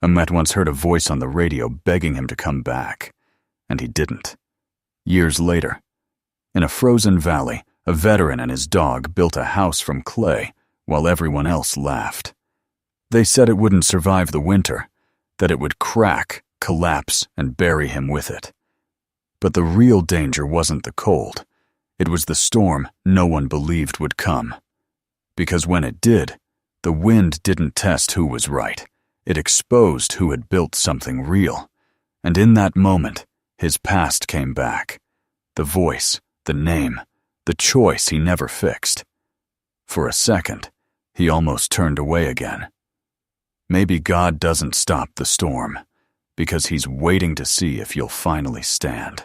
Amet once heard a voice on the radio begging him to come back, and he didn't. Years later, in a frozen valley, a veteran and his dog built a house from clay while everyone else laughed. They said it wouldn't survive the winter, that it would crack, collapse, and bury him with it. But the real danger wasn't the cold. It was the storm no one believed would come. Because when it did, the wind didn't test who was right. It exposed who had built something real. And in that moment, his past came back. The voice, the name, the choice he never fixed. For a second, he almost turned away again. Maybe God doesn't stop the storm, because he's waiting to see if you'll finally stand.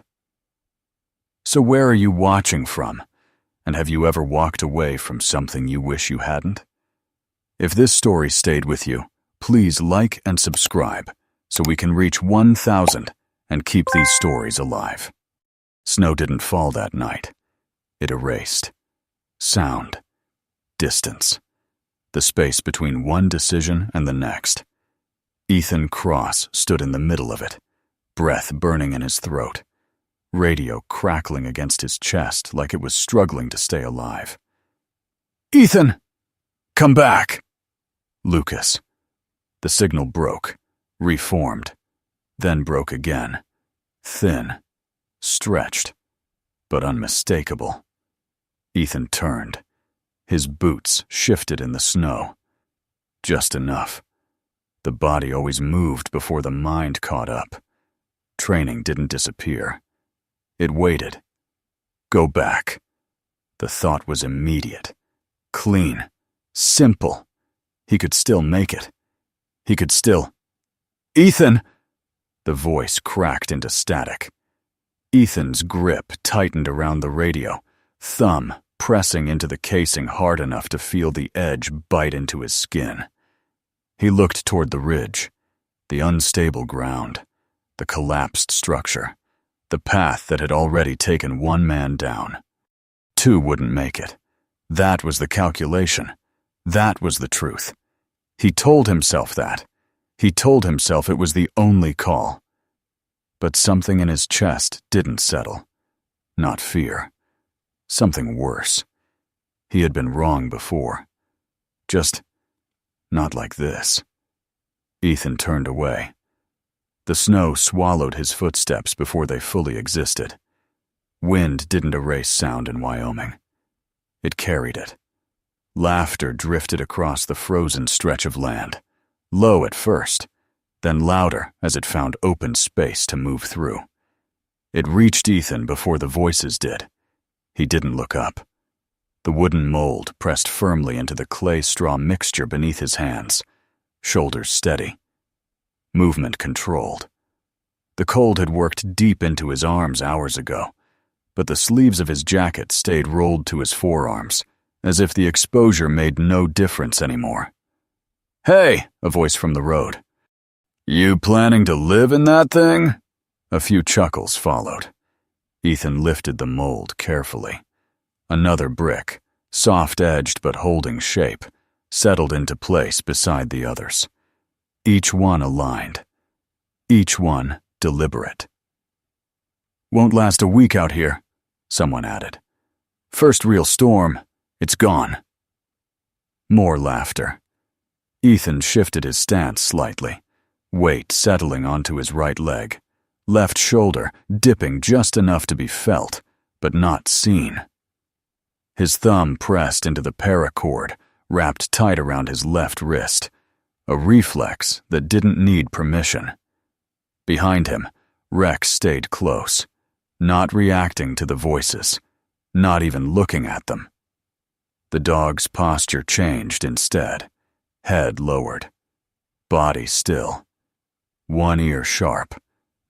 So where are you watching from? And have you ever walked away from something you wish you hadn't? If this story stayed with you, please like and subscribe so we can reach 1,000 and keep these stories alive. Snow didn't fall that night. It erased. Sound. Distance. The space between one decision and the next. Ethan Cross stood in the middle of it, breath burning in his throat, radio crackling against his chest like it was struggling to stay alive. "Ethan! Come back!" Lucas. The signal broke, reformed, then broke again. Thin, stretched, but unmistakable. Ethan turned. His boots shifted in the snow. Just enough. The body always moved before the mind caught up. Training didn't disappear. It waited. Go back. The thought was immediate. Clean. Simple. He could still make it. He could still... "Ethan!" The voice cracked into static. Ethan's grip tightened around the radio, thumb pressing into the casing hard enough to feel the edge bite into his skin. He looked toward the ridge, the unstable ground, the collapsed structure, the path that had already taken one man down. Two wouldn't make it. That was the calculation. That was the truth. He told himself that. He told himself it was the only call. But something in his chest didn't settle. Not fear. Something worse. He had been wrong before. Just not like this. Ethan turned away. The snow swallowed his footsteps before they fully existed. Wind didn't erase sound in Wyoming. It carried it. Laughter drifted across the frozen stretch of land, low at first, then louder as it found open space to move through. It reached Ethan before the voices did. He didn't look up. The wooden mold pressed firmly into the clay-straw mixture beneath his hands, shoulders steady. Movement controlled. The cold had worked deep into his arms hours ago, but the sleeves of his jacket stayed rolled to his forearms, as if the exposure made no difference anymore. "Hey!" a voice from the road. "You planning to live in that thing?" A few chuckles followed. Ethan lifted the mold carefully. Another brick, soft-edged but holding shape, settled into place beside the others. Each one aligned. Each one deliberate. "Won't last a week out here," someone added. "First real storm, it's gone." More laughter. Ethan shifted his stance slightly, weight settling onto his right leg, left shoulder dipping just enough to be felt, but not seen. His thumb pressed into the paracord, wrapped tight around his left wrist, a reflex that didn't need permission. Behind him, Rex stayed close, not reacting to the voices, not even looking at them. The dog's posture changed instead, head lowered, body still, one ear sharp,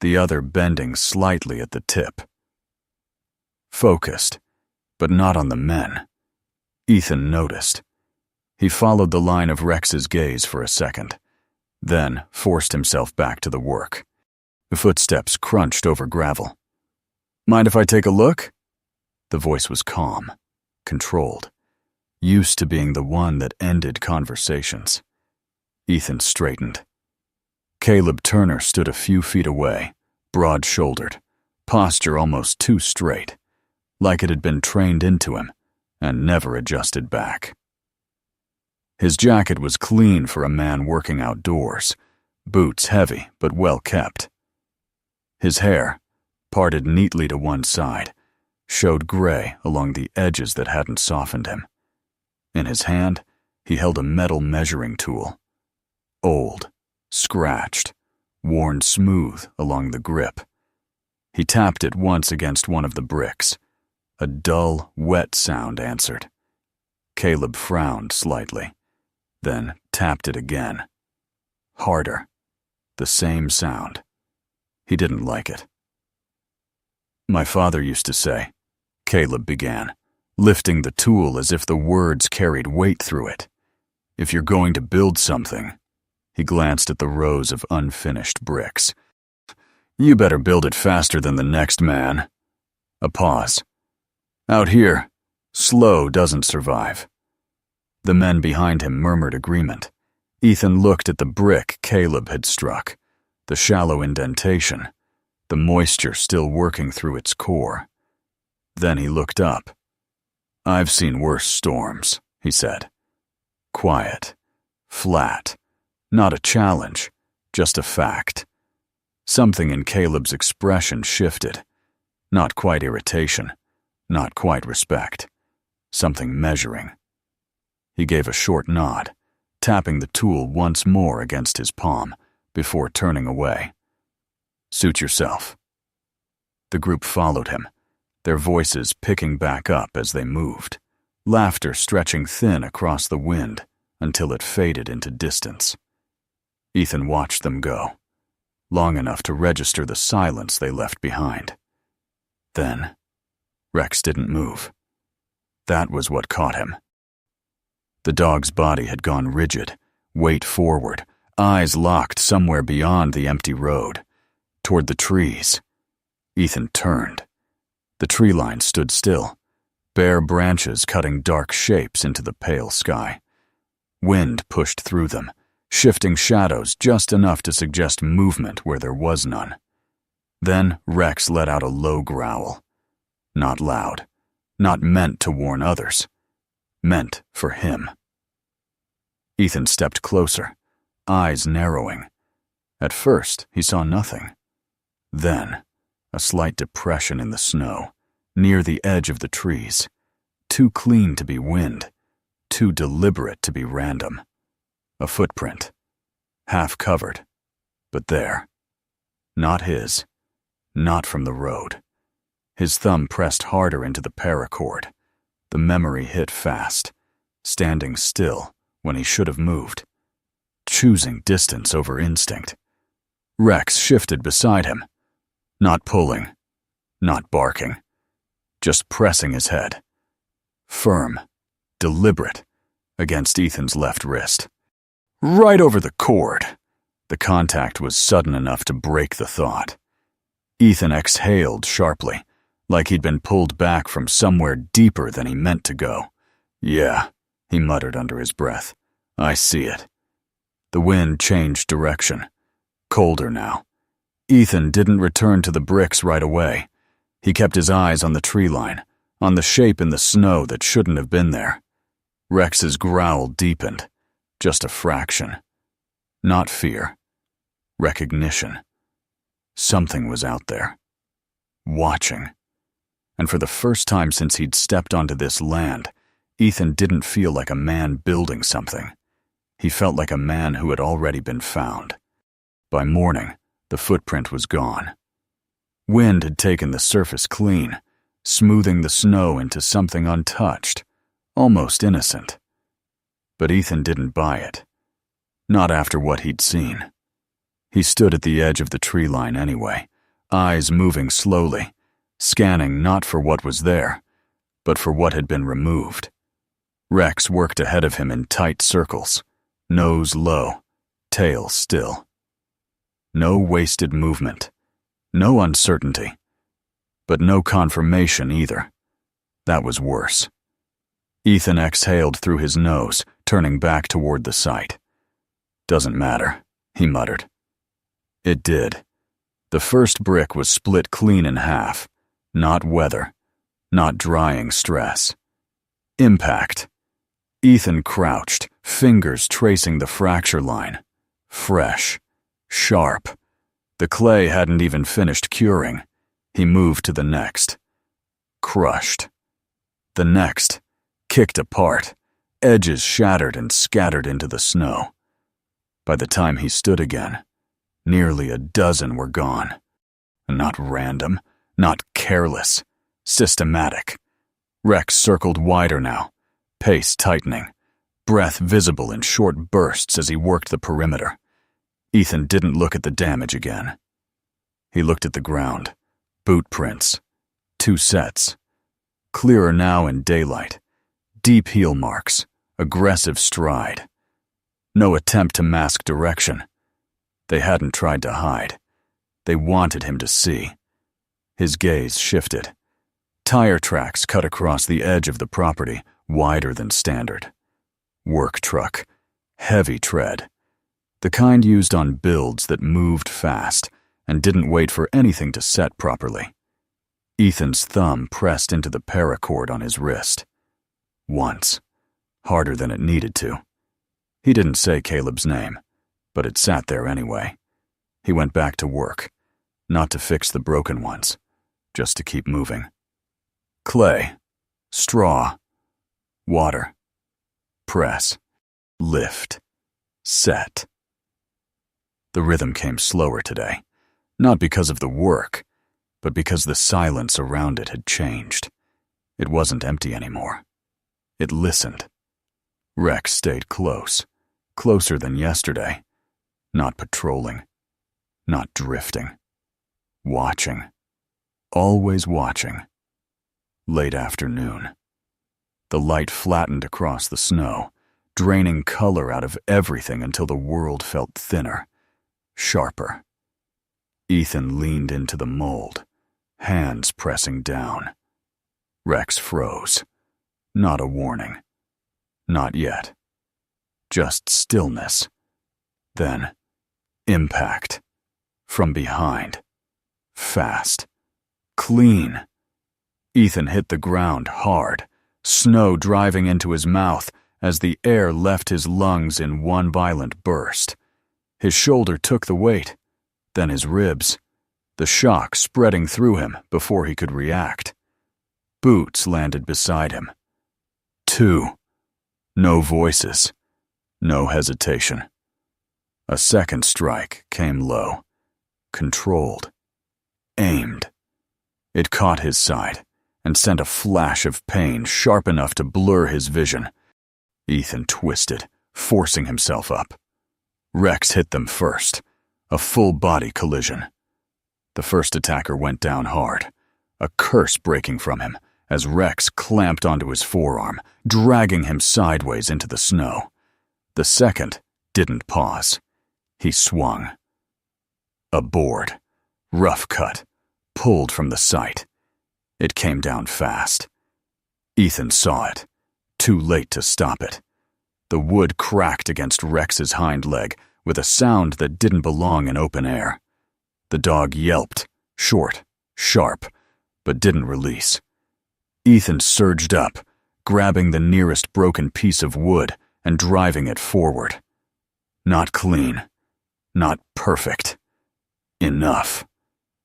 the other bending slightly at the tip. Focused, but not on the men. Ethan noticed. He followed the line of Rex's gaze for a second, then forced himself back to the work. The footsteps crunched over gravel. "Mind if I take a look?" The voice was calm, controlled, used to being the one that ended conversations. Ethan straightened. Caleb Turner stood a few feet away, broad-shouldered, posture almost too straight, like it had been trained into him and never adjusted back. His jacket was clean for a man working outdoors, boots heavy but well kept. His hair, parted neatly to one side, showed gray along the edges that hadn't softened him. In his hand, he held a metal measuring tool. Old, scratched, worn smooth along the grip. He tapped it once against one of the bricks. A dull, wet sound answered. Caleb frowned slightly, then tapped it again. Harder. The same sound. He didn't like it. "My father used to say," Caleb began, lifting the tool as if the words carried weight through it, "if you're going to build something," he glanced at the rows of unfinished bricks, "you better build it faster than the next man." A pause. "Out here, slow doesn't survive." The men behind him murmured agreement. Ethan looked at the brick Caleb had struck, the shallow indentation, the moisture still working through its core. Then he looked up. "I've seen worse storms," he said. Quiet, flat, not a challenge, just a fact. Something in Caleb's expression shifted. Not quite irritation, not quite respect. Something measuring. He gave a short nod, tapping the tool once more against his palm before turning away. "Suit yourself." The group followed him, their voices picking back up as they moved, laughter stretching thin across the wind until it faded into distance. Ethan watched them go, long enough to register the silence they left behind. Then, Rex didn't move. That was what caught him. The dog's body had gone rigid, weight forward, eyes locked somewhere beyond the empty road, toward the trees. Ethan turned. The tree line stood still, bare branches cutting dark shapes into the pale sky. Wind pushed through them, shifting shadows just enough to suggest movement where there was none. Then Rex let out a low growl. Not loud, not meant to warn others. Meant for him. Ethan stepped closer, eyes narrowing. At first, he saw nothing. Then, a slight depression in the snow, near the edge of the trees. Too clean to be wind, too deliberate to be random. A footprint, half covered, but there. Not his, not from the road. His thumb pressed harder into the paracord. The memory hit fast, standing still when he should have moved, choosing distance over instinct. Rex shifted beside him, not pulling, not barking, just pressing his head. Firm, deliberate, against Ethan's left wrist. Right over the cord. The contact was sudden enough to break the thought. Ethan exhaled sharply, like he'd been pulled back from somewhere deeper than he meant to go. "Yeah," he muttered under his breath. "I see it." The wind changed direction. Colder now. Ethan didn't return to the bricks right away. He kept his eyes on the tree line, on the shape in the snow that shouldn't have been there. Rex's growl deepened, just a fraction. Not fear. Recognition. Something was out there. Watching. And for the first time since he'd stepped onto this land, Ethan didn't feel like a man building something. He felt like a man who had already been found. By morning, the footprint was gone. Wind had taken the surface clean, smoothing the snow into something untouched, almost innocent. But Ethan didn't buy it. Not after what he'd seen. He stood at the edge of the tree line anyway, eyes moving slowly, scanning not for what was there, but for what had been removed. Rex worked ahead of him in tight circles, nose low, tail still. No wasted movement, no uncertainty, but no confirmation either. That was worse. Ethan exhaled through his nose, turning back toward the site. "Doesn't matter," he muttered. It did. The first brick was split clean in half. Not weather. Not drying stress. Impact. Ethan crouched, fingers tracing the fracture line. Fresh. Sharp. The clay hadn't even finished curing. He moved to the next. Crushed. The next. Kicked apart. Edges shattered and scattered into the snow. By the time he stood again, nearly a dozen were gone. Not random, not careless, systematic. Rex circled wider now, pace tightening, breath visible in short bursts as he worked the perimeter. Ethan didn't look at the damage again. He looked at the ground. Boot prints. 2 sets. Clearer now in daylight. Deep heel marks. Aggressive stride. No attempt to mask direction. They hadn't tried to hide. They wanted him to see. His gaze shifted. Tire tracks cut across the edge of the property, wider than standard. Work truck. Heavy tread. The kind used on builds that moved fast and didn't wait for anything to set properly. Ethan's thumb pressed into the paracord on his wrist. Once. Harder than it needed to. He didn't say Caleb's name, but it sat there anyway. He went back to work, not to fix the broken ones, just to keep moving. Clay. Straw. Water. Press. Lift. Set. The rhythm came slower today, not because of the work, but because the silence around it had changed. It wasn't empty anymore. It listened. Rex stayed close, closer than yesterday. Not patrolling. Not drifting. Watching. Always watching. Late afternoon. The light flattened across the snow, draining color out of everything until the world felt thinner, sharper. Ethan leaned into the mold, hands pressing down. Rex froze. Not a warning. Not yet. Just stillness. Then, impact. From behind. Fast. Clean. Ethan hit the ground hard, snow driving into his mouth as the air left his lungs in one violent burst. His shoulder took the weight, then his ribs, the shock spreading through him before he could react. Boots landed beside him. 2. No voices. No hesitation. A second strike came low. Controlled. Aimed. It caught his side and sent a flash of pain sharp enough to blur his vision. Ethan twisted, forcing himself up. Rex hit them first. A full-body collision. The first attacker went down hard, a curse breaking from him as Rex clamped onto his forearm, dragging him sideways into the snow. The second didn't pause. He swung. A board, rough cut, pulled from the site. It came down fast. Ethan saw it, too late to stop it. The wood cracked against Rex's hind leg with a sound that didn't belong in open air. The dog yelped, short, sharp, but didn't release. Ethan surged up, grabbing the nearest broken piece of wood and driving it forward. Not clean. Not perfect. Enough.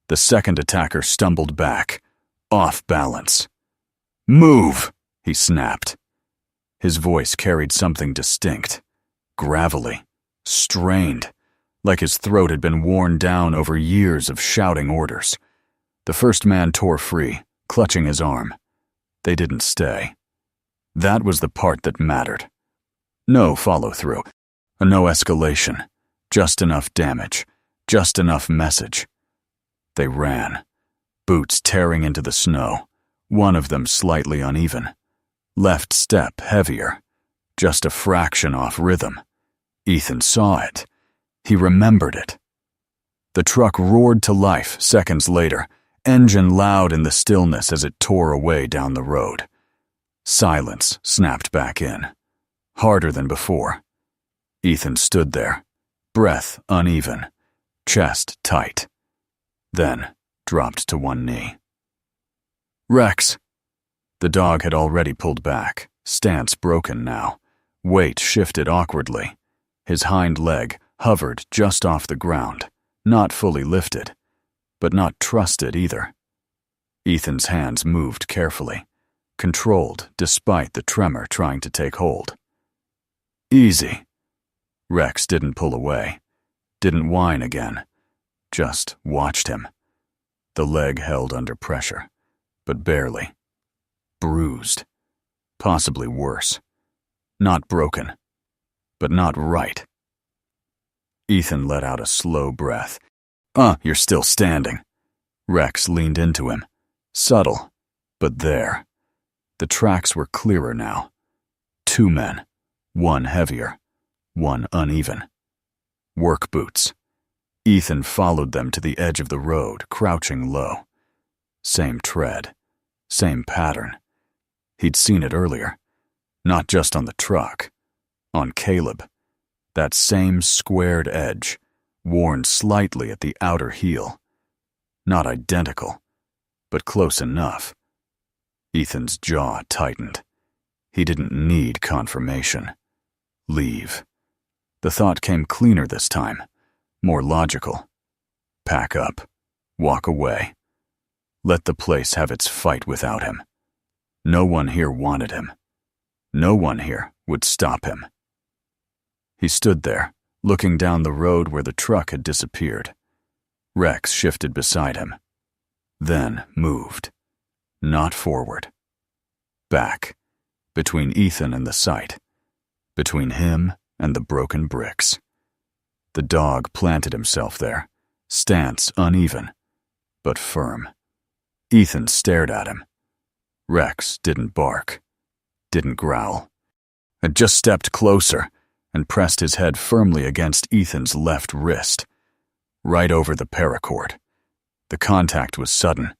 The second attacker stumbled back, off balance. "Move!" he snapped. His voice carried something distinct, gravelly, strained, like his throat had been worn down over years of shouting orders. The first man tore free, clutching his arm. They didn't stay. That was the part that mattered. No follow-through, no escalation, just enough damage, just enough message. They ran, boots tearing into the snow, one of them slightly uneven. Left step heavier, just a fraction off rhythm. Ethan saw it. He remembered it. The truck roared to life seconds later, engine loud in the stillness as it tore away down the road. Silence snapped back in, harder than before. Ethan stood there, breath uneven, chest tight, then dropped to one knee. "Rex!" The dog had already pulled back, stance broken now, weight shifted awkwardly. His hind leg hovered just off the ground, not fully lifted, but not trusted either. Ethan's hands moved carefully, controlled despite the tremor trying to take hold. "Easy." Rex didn't pull away, didn't whine again, just watched him. The leg held under pressure, but barely. Bruised. Possibly worse. Not broken, but not right. Ethan let out a slow breath. You're still standing." Rex leaned into him. Subtle, but there. The tracks were clearer now. 2 men, one heavier, one uneven. Work boots. Ethan followed them to the edge of the road, crouching low. Same tread, same pattern. He'd seen it earlier, not just on the truck, on Caleb. That same squared edge, worn slightly at the outer heel. Not identical, but close enough. Ethan's jaw tightened. He didn't need confirmation. Leave. The thought came cleaner this time, more logical. Pack up. Walk away. Let the place have its fight without him. No one here wanted him. No one here would stop him. He stood there, looking down the road where the truck had disappeared. Rex shifted beside him. Then moved. Not forward. Back. Between Ethan and the site. Between him and the broken bricks. The dog planted himself there, stance uneven, but firm. Ethan stared at him. Rex didn't bark, didn't growl. Had just stepped closer and pressed his head firmly against Ethan's left wrist, right over the paracord. The contact was sudden,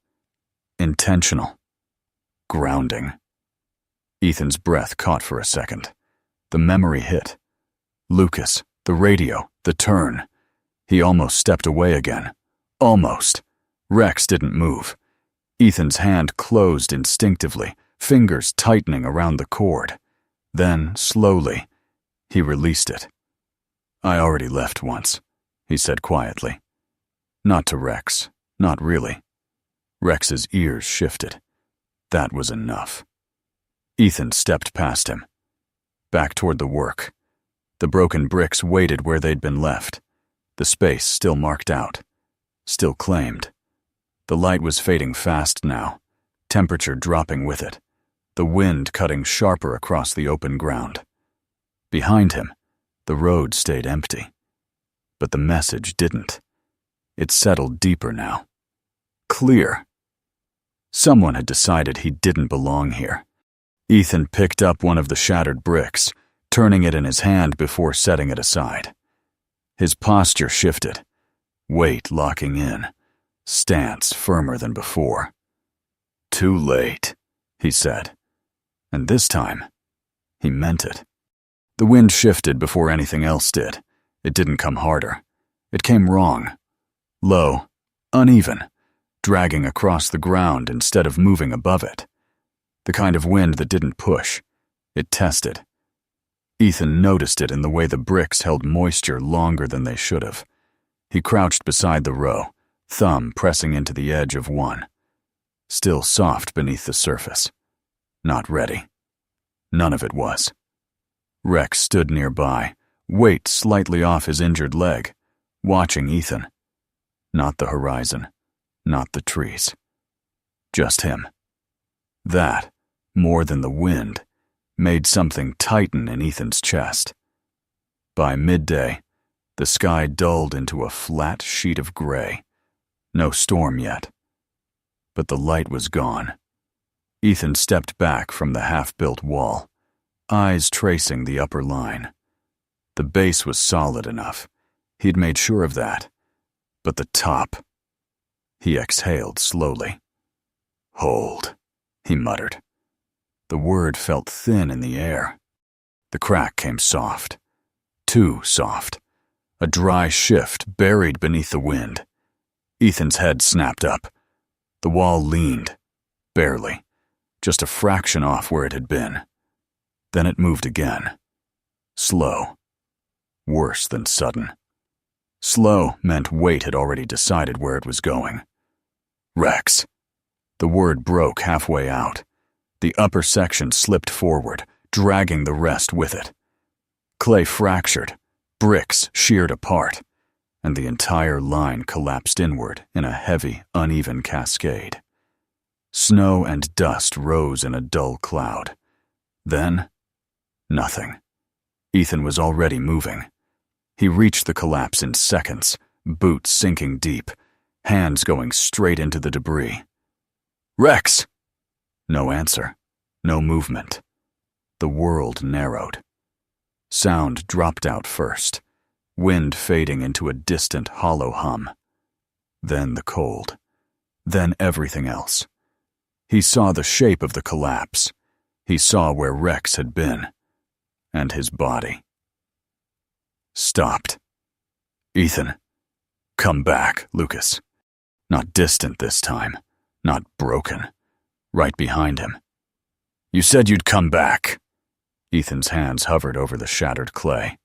intentional, grounding. Ethan's breath caught for a second. The memory hit. Lucas, the radio, the turn. He almost stepped away again. Almost. Rex didn't move. Ethan's hand closed instinctively, fingers tightening around the cord. Then, slowly, he released it. "I already left once," he said quietly. Not to Rex, not really. Rex's ears shifted. That was enough. Ethan stepped past him. Back toward the work. The broken bricks waited where they'd been left. The space still marked out. Still claimed. The light was fading fast now, temperature dropping with it, the wind cutting sharper across the open ground. Behind him, the road stayed empty. But the message didn't. It settled deeper now. Clear. Someone had decided he didn't belong here. Ethan picked up one of the shattered bricks, turning it in his hand before setting it aside. His posture shifted, weight locking in, stance firmer than before. "Too late," he said. And this time, he meant it. The wind shifted before anything else did. It didn't come harder. It came wrong. Low, uneven, dragging across the ground instead of moving above it. The kind of wind that didn't push. It tested. Ethan noticed it in the way the bricks held moisture longer than they should have. He crouched beside the row, thumb pressing into the edge of one. Still soft beneath the surface. Not ready. None of it was. Rex stood nearby, weight slightly off his injured leg, watching Ethan. Not the horizon, not the trees. Just him. That, more than the wind, made something tighten in Ethan's chest. By midday, the sky dulled into a flat sheet of gray. No storm yet. But the light was gone. Ethan stepped back from the half-built wall, eyes tracing the upper line. The base was solid enough. He'd made sure of that. But the top... He exhaled slowly. "Hold," he muttered. The word felt thin in the air. The crack came soft. Too soft. a dry shift buried beneath the wind. Ethan's head snapped up. The wall leaned, barely, just a fraction off where it had been. Then it moved again. Slow. Worse than sudden. Slow meant weight had already decided where it was going. Rex. The word broke halfway out. The upper section slipped forward, dragging the rest with it. Clay fractured, bricks sheared apart, and the entire line collapsed inward in a heavy, uneven cascade. Snow and dust rose in a dull cloud. Then, nothing. Ethan was already moving. He reached the collapse in seconds, boots sinking deep, hands going straight into the debris. "Rex!" No answer, no movement. The world narrowed. Sound dropped out first, wind fading into a distant hollow hum. Then the cold. Then everything else. He saw the shape of the collapse. He saw where Rex had been. And his body. Stopped. "Ethan, come back, Lucas." Not distant this time. Not broken. Right behind him. "You said you'd come back." Ethan's hands hovered over the shattered clay.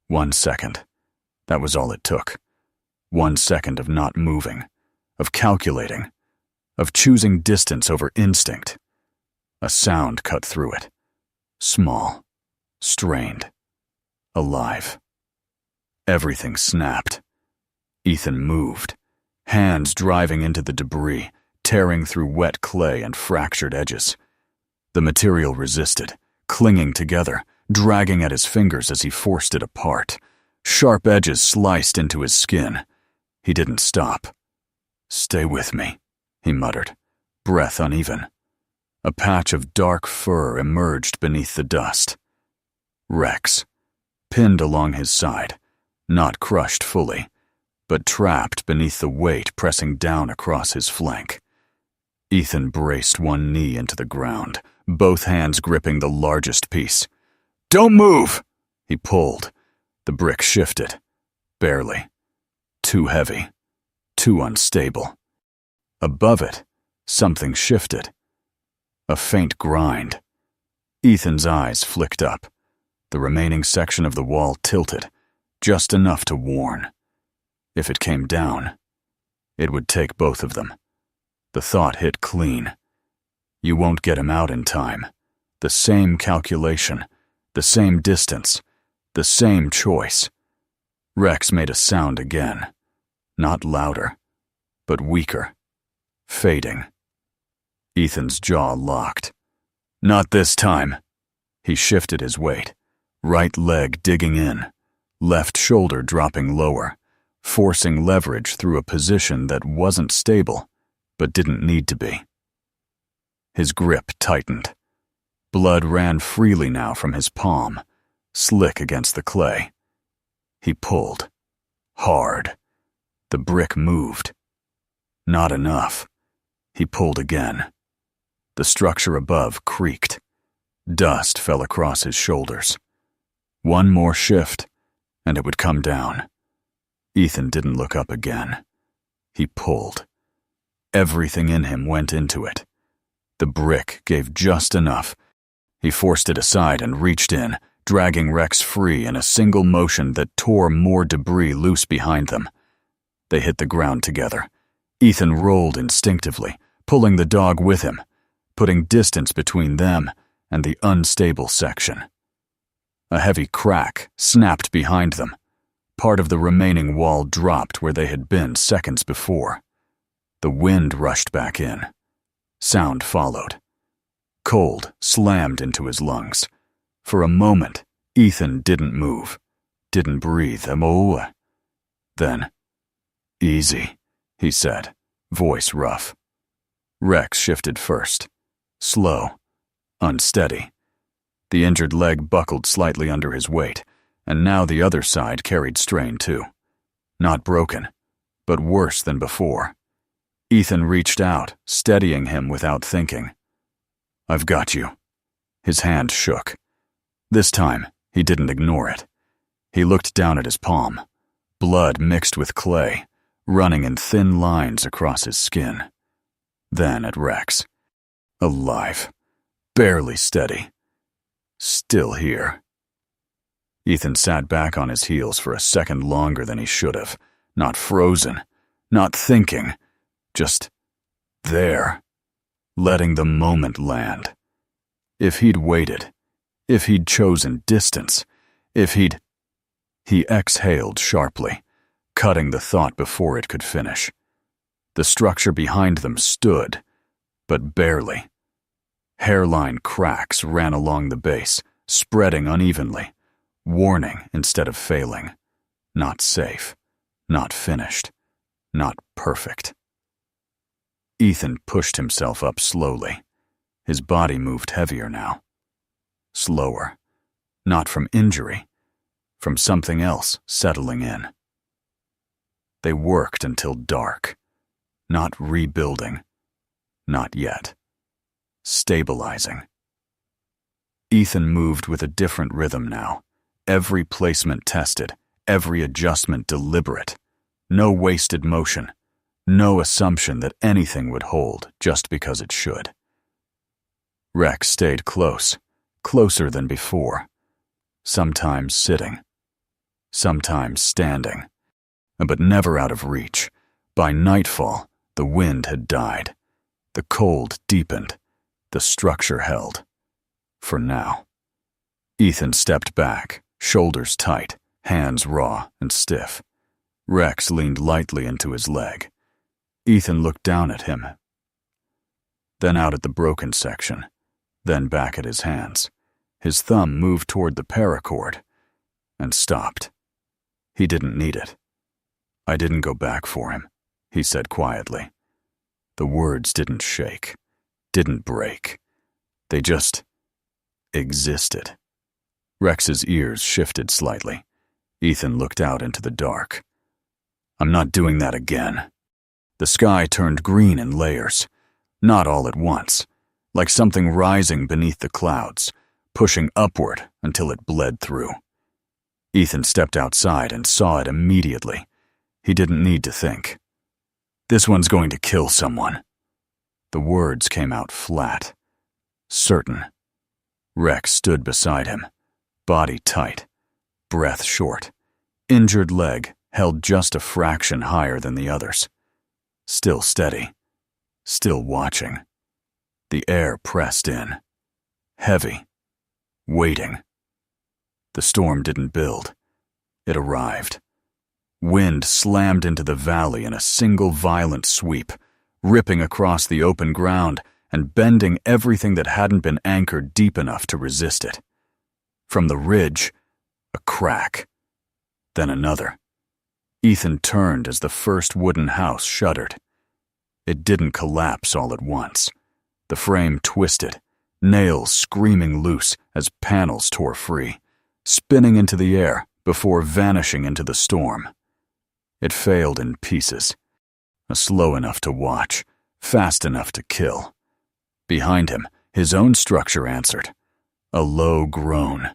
1 second. That was all it took. 1 second of not moving, of calculating, of choosing distance over instinct. A sound cut through it. Small. Strained. Alive. Everything snapped. Ethan moved, hands driving into the debris, tearing through wet clay and fractured edges. The material resisted, clinging together, dragging at his fingers as he forced it apart. Sharp edges sliced into his skin. He didn't stop. "Stay with me," he muttered, breath uneven. A patch of dark fur emerged beneath the dust. Rex, pinned along his side, not crushed fully, but trapped beneath the weight pressing down across his flank. Ethan braced one knee into the ground, both hands gripping the largest piece. "Don't move!" He pulled. The brick shifted. Barely. Too heavy. Too unstable. Above it, something shifted. A faint grind. Ethan's eyes flicked up. The remaining section of the wall tilted, just enough to warn. If it came down, it would take both of them. The thought hit clean. You won't get him out in time. The same calculation, the same distance, the same choice. Rex made a sound again. Not louder, but weaker. Fading. Ethan's jaw locked. "Not this time." He shifted his weight, right leg digging in, left shoulder dropping lower, forcing leverage through a position that wasn't stable, but didn't need to be. His grip tightened. Blood ran freely now from his palm, slick against the clay. He pulled. Hard. The brick moved. Not enough. He pulled again. The structure above creaked. Dust fell across his shoulders. One more shift, and it would come down. Ethan didn't look up again. He pulled. Everything in him went into it. The brick gave just enough. He forced it aside and reached in, dragging Rex free in a single motion that tore more debris loose behind them. They hit the ground together. Ethan rolled instinctively, pulling the dog with him, putting distance between them and the unstable section. A heavy crack snapped behind them. Part of the remaining wall dropped where they had been seconds before. The wind rushed back in. Sound followed. Cold slammed into his lungs. For a moment, Ethan didn't move, didn't breathe. Then, "Easy," he said, voice rough. Rex shifted first. Slow. Unsteady. The injured leg buckled slightly under his weight, and now the other side carried strain too. Not broken, but worse than before. Ethan reached out, steadying him without thinking. "I've got you." His hand shook. This time, he didn't ignore it. He looked down at his palm, blood mixed with clay, running in thin lines across his skin. Then at Rex. Alive. Barely steady. Still here. Ethan sat back on his heels for a second longer than he should have. Not frozen. Not thinking. Just there. Letting the moment land. If he'd waited. If he'd chosen distance. If he'd... He exhaled sharply, cutting the thought before it could finish. The structure behind them stood, but barely. Hairline cracks ran along the base, spreading unevenly, warning instead of failing. Not safe, not finished, not perfect. Ethan pushed himself up slowly. His body moved heavier now. Slower, not from injury, from something else settling in. They worked until dark. Not rebuilding. Not yet. Stabilizing. Ethan moved with a different rhythm now. Every placement tested, every adjustment deliberate. No wasted motion. No assumption that anything would hold just because it should. Rex stayed close, closer than before. Sometimes sitting. Sometimes standing. But never out of reach. By nightfall, the wind had died. The cold deepened. The structure held. For now. Ethan stepped back, shoulders tight, hands raw and stiff. Rex leaned lightly into his leg. Ethan looked down at him. Then out at the broken section. Then back at his hands. His thumb moved toward the paracord. And stopped. He didn't need it. I didn't go back for him, he said quietly. The words didn't shake, didn't break. They just existed. Rex's ears shifted slightly. Ethan looked out into the dark. I'm not doing that again. The sky turned green in layers, not all at once, like something rising beneath the clouds, pushing upward until it bled through. Ethan stepped outside and saw it immediately. He didn't need to think. This one's going to kill someone. The words came out flat. Certain. Rex stood beside him, body tight, breath short, injured leg held just a fraction higher than the others. Still steady, still watching. The air pressed in. Heavy. Waiting. The storm didn't build. It arrived. Wind slammed into the valley in a single violent sweep, ripping across the open ground and bending everything that hadn't been anchored deep enough to resist it. From the ridge, a crack. Then another. Ethan turned as the first wooden house shuddered. It didn't collapse all at once. The frame twisted, nails screaming loose as panels tore free, spinning into the air before vanishing into the storm. It failed in pieces, slow enough to watch, fast enough to kill. Behind him, his own structure answered. A low groan.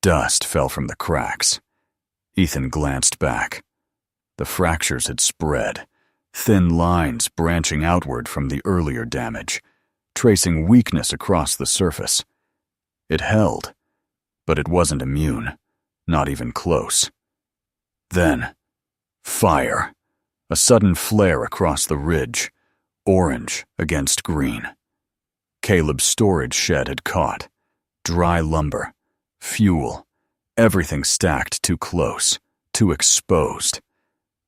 Dust fell from the cracks. Ethan glanced back. The fractures had spread, thin lines branching outward from the earlier damage, tracing weakness across the surface. It held, but it wasn't immune, not even close. Then, fire. A sudden flare across the ridge, orange against green. Caleb's storage shed had caught. Dry lumber, fuel, everything stacked too close, too exposed.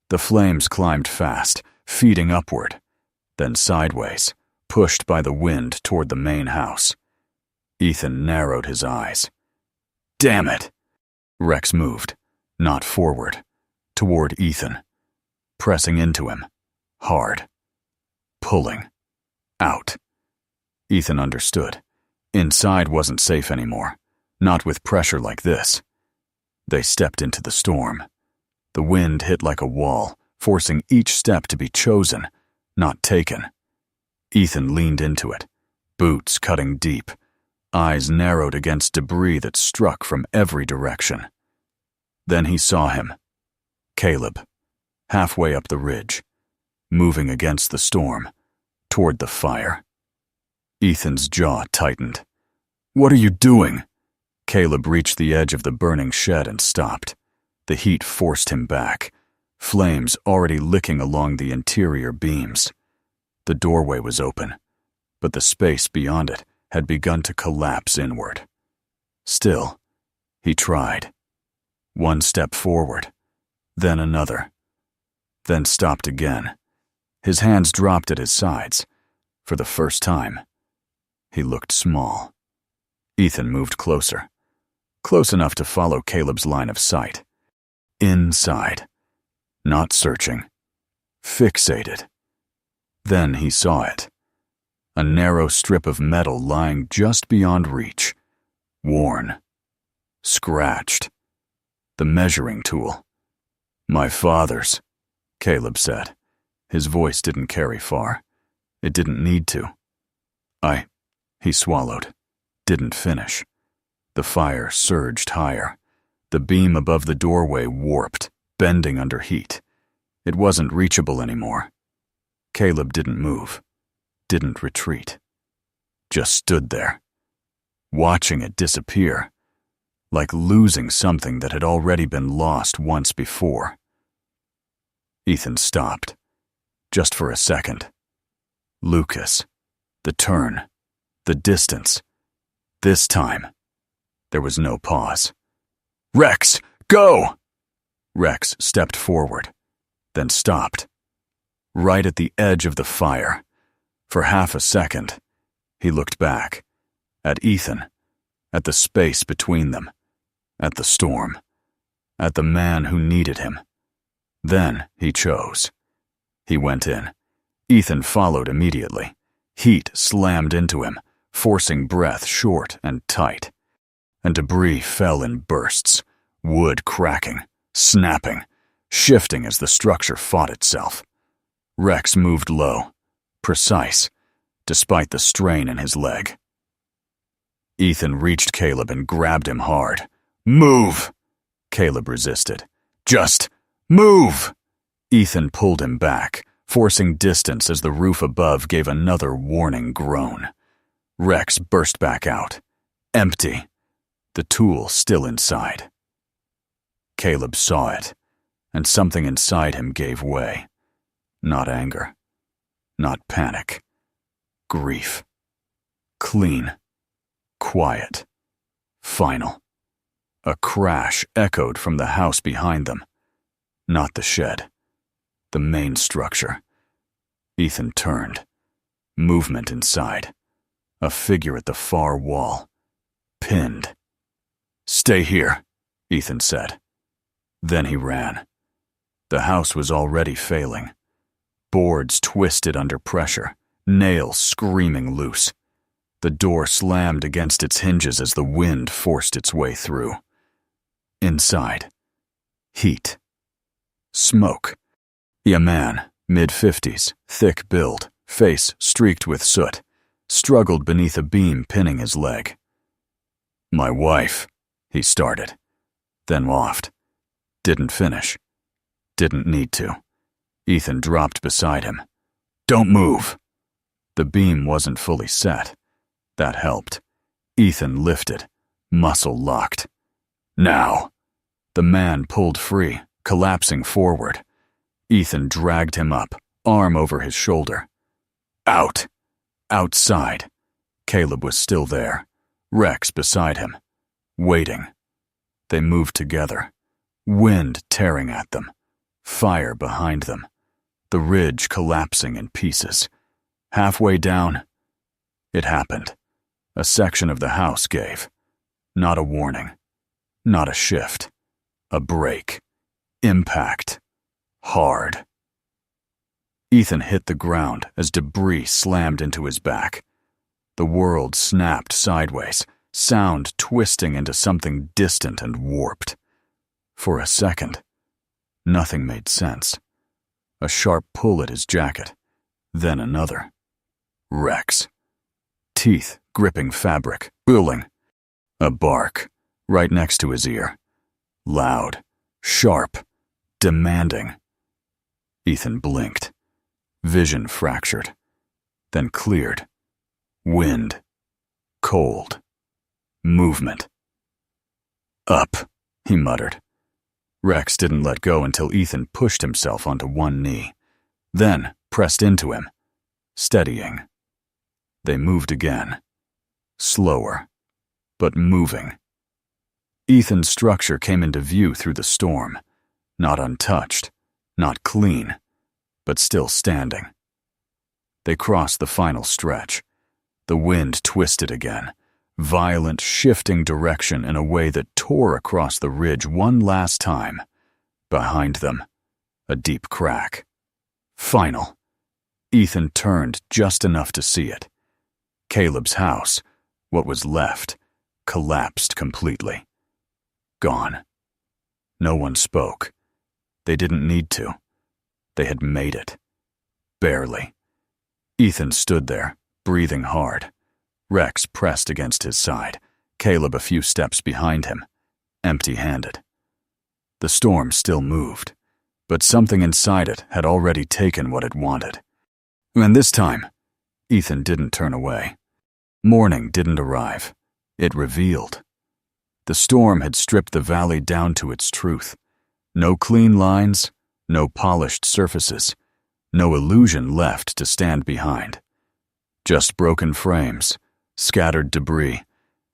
The flames climbed fast, feeding upward, then sideways, pushed by the wind toward the main house. Ethan narrowed his eyes. Damn it! Rex moved, not forward, toward Ethan, pressing into him, hard, pulling, out. Ethan understood. Inside wasn't safe anymore, not with pressure like this. They stepped into the storm. The wind hit like a wall, forcing each step to be chosen, not taken. Ethan leaned into it, boots cutting deep, eyes narrowed against debris that struck from every direction. Then he saw him. Caleb, halfway up the ridge, moving against the storm, toward the fire. Ethan's jaw tightened. "What are you doing?" Caleb reached the edge of the burning shed and stopped. The heat forced him back, flames already licking along the interior beams. The doorway was open, but the space beyond it had begun to collapse inward. Still, he tried. One step forward, then another, then stopped again. His hands dropped at his sides. For the first time, he looked small. Ethan moved closer, close enough to follow Caleb's line of sight. Inside, not searching, fixated. Then he saw it. A narrow strip of metal lying just beyond reach, worn, scratched. The measuring tool. "My father's," Caleb said. His voice didn't carry far. It didn't need to. He swallowed. Didn't finish. The fire surged higher. The beam above the doorway warped, bending under heat. It wasn't reachable anymore. Caleb didn't move, didn't retreat. Just stood there, watching it disappear, like losing something that had already been lost once before. Ethan stopped, just for a second. Lucas, the turn, the distance. This time, there was no pause. "Rex, go!" Rex stepped forward, then stopped, right at the edge of the fire. For half a second, he looked back, at Ethan, at the space between them, at the storm, at the man who needed him. Then he chose. He went in. Ethan followed immediately. Heat slammed into him, forcing breath short and tight. And debris fell in bursts, wood cracking, snapping, shifting as the structure fought itself. Rex moved low, precise, despite the strain in his leg. Ethan reached Caleb and grabbed him hard. "Move!" Caleb resisted. "Just move!" Ethan pulled him back, forcing distance as the roof above gave another warning groan. Rex burst back out, empty, the tool still inside. Caleb saw it, and something inside him gave way. Not anger, not panic, grief. Clean, quiet, final. A crash echoed from the house behind them. Not the shed, the main structure. Ethan turned. Movement inside. A figure at the far wall. Pinned. "Stay here," Ethan said. Then he ran. The house was already failing. Boards twisted under pressure, nails screaming loose. The door slammed against its hinges as the wind forced its way through. Inside. Heat. Smoke. A man, mid-50s, thick build, face streaked with soot, struggled beneath a beam pinning his leg. "My wife," he started, then laughed. Didn't finish. Didn't need to. Ethan dropped beside him. "Don't move." The beam wasn't fully set. That helped. Ethan lifted, muscle locked. "Now." The man pulled free, collapsing forward. Ethan dragged him up, arm over his shoulder. Out. Outside. Caleb was still there, Rex beside him, waiting. They moved together, wind tearing at them, fire behind them, the ridge collapsing in pieces. Halfway down, it happened. A section of the house gave. Not a warning. Not a shift. A break. Impact. Hard. Ethan hit the ground as debris slammed into his back. The world snapped sideways, sound twisting into something distant and warped. For a second, nothing made sense. A sharp pull at his jacket, then another. Rex. Teeth gripping fabric, booling. A bark, right next to his ear. Loud, sharp, demanding. Ethan blinked. Vision fractured, then cleared. Wind. Cold. Movement. Up, he muttered. Rex didn't let go until Ethan pushed himself onto one knee, then pressed into him, steadying. They moved again. Slower, but moving. Ethan's structure came into view through the storm, not untouched, not clean, but still standing. They crossed the final stretch. The wind twisted again, violent, shifting direction in a way that tore across the ridge one last time. Behind them, a deep crack. Final. Ethan turned just enough to see it. Caleb's house, what was left, collapsed completely. Gone. No one spoke. They didn't need to. They had made it. Barely. Ethan stood there, breathing hard. Rex pressed against his side, Caleb a few steps behind him, empty-handed. The storm still moved, but something inside it had already taken what it wanted. And this time, Ethan didn't turn away. Morning didn't arrive. It revealed. The storm had stripped the valley down to its truth. No clean lines, no polished surfaces, no illusion left to stand behind. Just broken frames, scattered debris,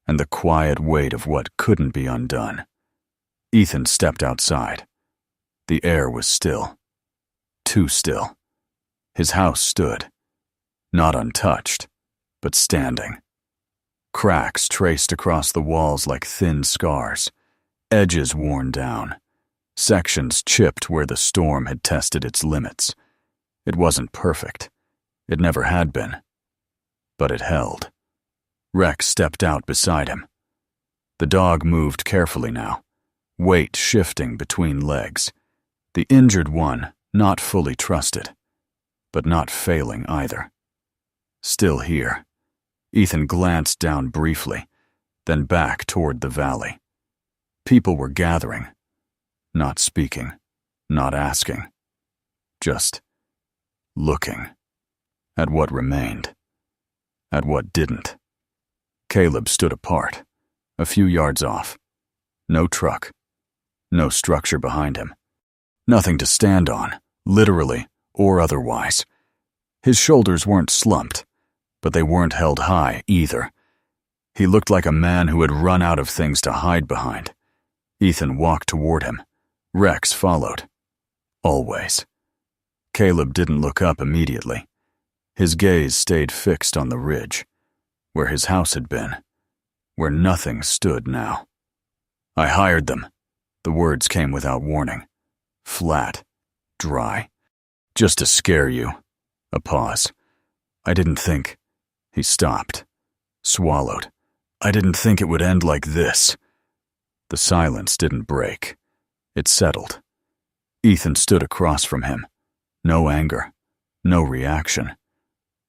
and the quiet weight of what couldn't be undone. Ethan stepped outside. The air was still. Too still. His house stood. Not untouched, but standing. Cracks traced across the walls like thin scars, edges worn down, sections chipped where the storm had tested its limits. It wasn't perfect. It never had been. But it held. Rex stepped out beside him. The dog moved carefully now, weight shifting between legs. The injured one not fully trusted, but not failing either. Still here. Ethan glanced down briefly, then back toward the valley. People were gathering, not speaking, not asking, just looking at what remained, at what didn't. Caleb stood apart, a few yards off. No truck, no structure behind him. Nothing to stand on, literally or otherwise. His shoulders weren't slumped, but they weren't held high either. He looked like a man who had run out of things to hide behind. Ethan walked toward him. Rex followed. Always. Caleb didn't look up immediately. His gaze stayed fixed on the ridge, where his house had been, where nothing stood now. I hired them. The words came without warning. Flat. Dry. Just to scare you. A pause. I didn't think. He stopped. Swallowed. I didn't think it would end like this. The silence didn't break. It settled. Ethan stood across from him. No anger. No reaction.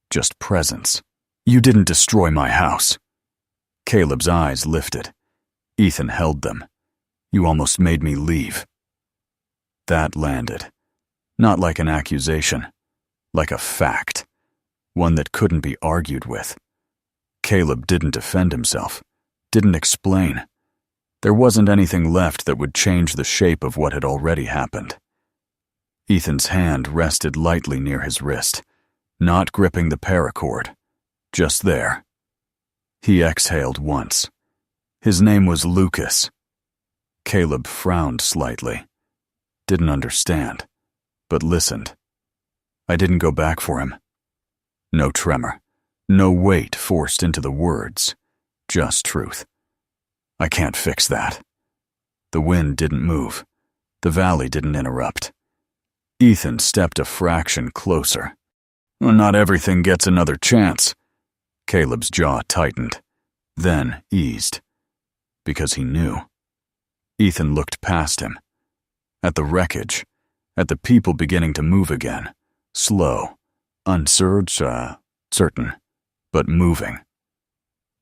Just presence. You didn't destroy my house. Caleb's eyes lifted. Ethan held them. You almost made me leave. That landed. Not like an accusation. Like a fact. One that couldn't be argued with. Caleb didn't defend himself. Didn't explain. There wasn't anything left that would change the shape of what had already happened. Ethan's hand rested lightly near his wrist, not gripping the paracord. Just there. He exhaled once. His name was Lucas. Caleb frowned slightly. Didn't understand, but listened. I didn't go back for him. No tremor. No weight forced into the words. Just truth. I can't fix that. The wind didn't move. The valley didn't interrupt. Ethan stepped a fraction closer. Well, not everything gets another chance. Caleb's jaw tightened, then eased. Because he knew. Ethan looked past him. At the wreckage. At the people beginning to move again. Slow. Certain. But moving.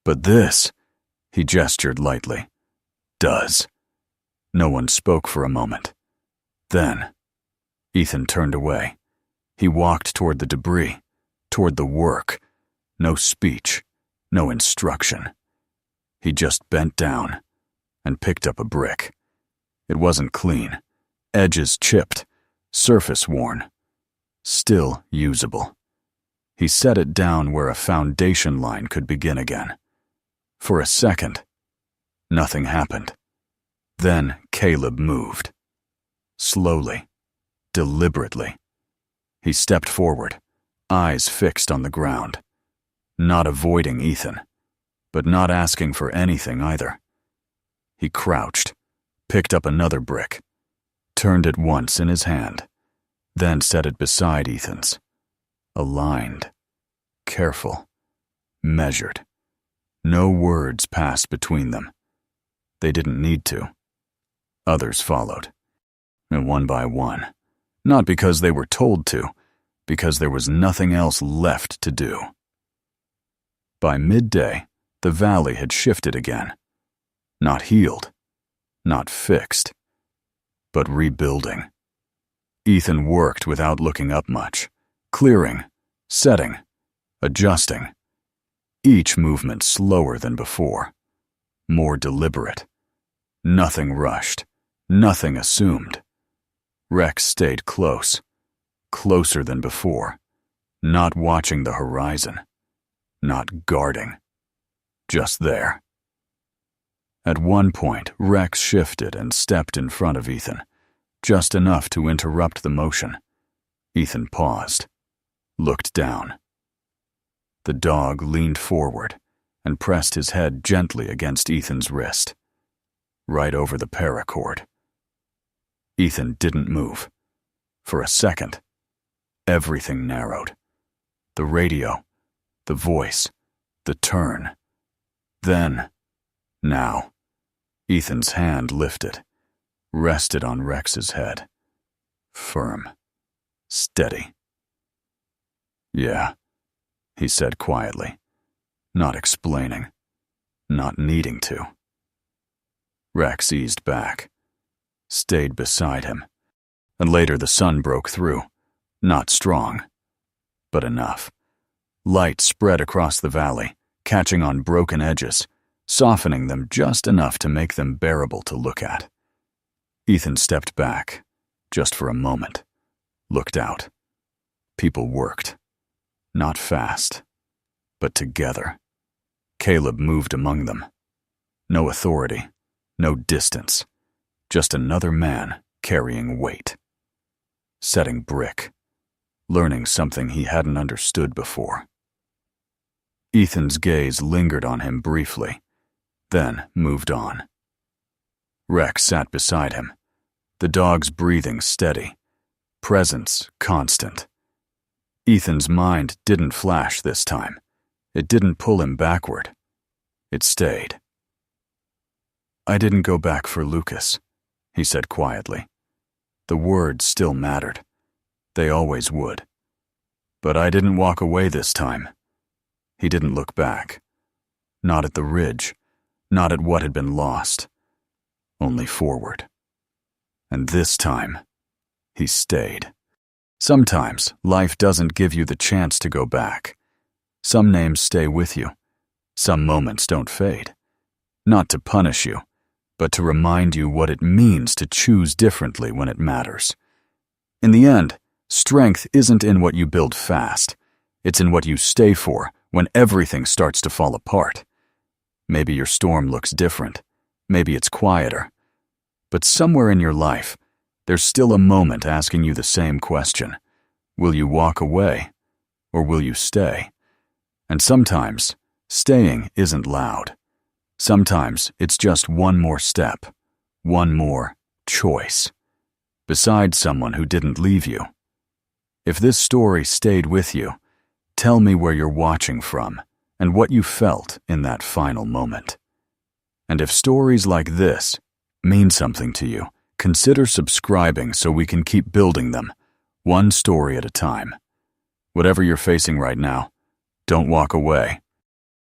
But this, he gestured lightly, does. No one spoke for a moment. Then, Ethan turned away. He walked toward the debris, toward the work. No speech, no instruction. He just bent down and picked up a brick. It wasn't clean, edges chipped, surface worn, still usable. He set it down where a foundation line could begin again. For a second, nothing happened. Then Caleb moved. Slowly, deliberately. He stepped forward, eyes fixed on the ground. Not avoiding Ethan, but not asking for anything either. He crouched, picked up another brick, turned it once in his hand, then set it beside Ethan's. Aligned, careful, measured. No words passed between them. They didn't need to. Others followed. And one by one. Not because they were told to, because there was nothing else left to do. By midday, the valley had shifted again. Not healed, not fixed, but rebuilding. Ethan worked without looking up much, clearing, setting, adjusting. Each movement slower than before, more deliberate. Nothing rushed, nothing assumed. Rex stayed close, closer than before, not watching the horizon, not guarding, just there. At one point, Rex shifted and stepped in front of Ethan, just enough to interrupt the motion. Ethan paused, looked down. The dog leaned forward and pressed his head gently against Ethan's wrist, right over the paracord. Ethan didn't move. For a second, everything narrowed. The radio, the voice, the turn. Then, now, Ethan's hand lifted, rested on Rex's head. Firm, steady. Yeah, he said quietly, not explaining, not needing to. Rex eased back, stayed beside him, and later the sun broke through, not strong, but enough. Light spread across the valley, catching on broken edges, softening them just enough to make them bearable to look at. Ethan stepped back, just for a moment, looked out. People worked. Not fast, but together. Caleb moved among them. No authority, no distance, just another man carrying weight. Setting brick, learning something he hadn't understood before. Ethan's gaze lingered on him briefly, then moved on. Rex sat beside him, the dog's breathing steady, presence constant. Ethan's mind didn't flash this time. It didn't pull him backward. It stayed. I didn't go back for Lucas, he said quietly. The words still mattered. They always would. But I didn't walk away this time. He didn't look back. Not at the ridge, not at what had been lost. Only forward. And this time, he stayed. Sometimes life doesn't give you the chance to go back. Some names stay with you. Some moments don't fade. Not to punish you, but to remind you what it means to choose differently when it matters. In the end, strength isn't in what you build fast. It's in what you stay for when everything starts to fall apart. Maybe your storm looks different. Maybe it's quieter. But somewhere in your life, there's still a moment asking you the same question. Will you walk away, or will you stay? And sometimes, staying isn't loud. Sometimes it's just one more step, one more choice, beside someone who didn't leave you. If this story stayed with you, tell me where you're watching from and what you felt in that final moment. And if stories like this mean something to you, consider subscribing so we can keep building them, one story at a time. Whatever you're facing right now, don't walk away.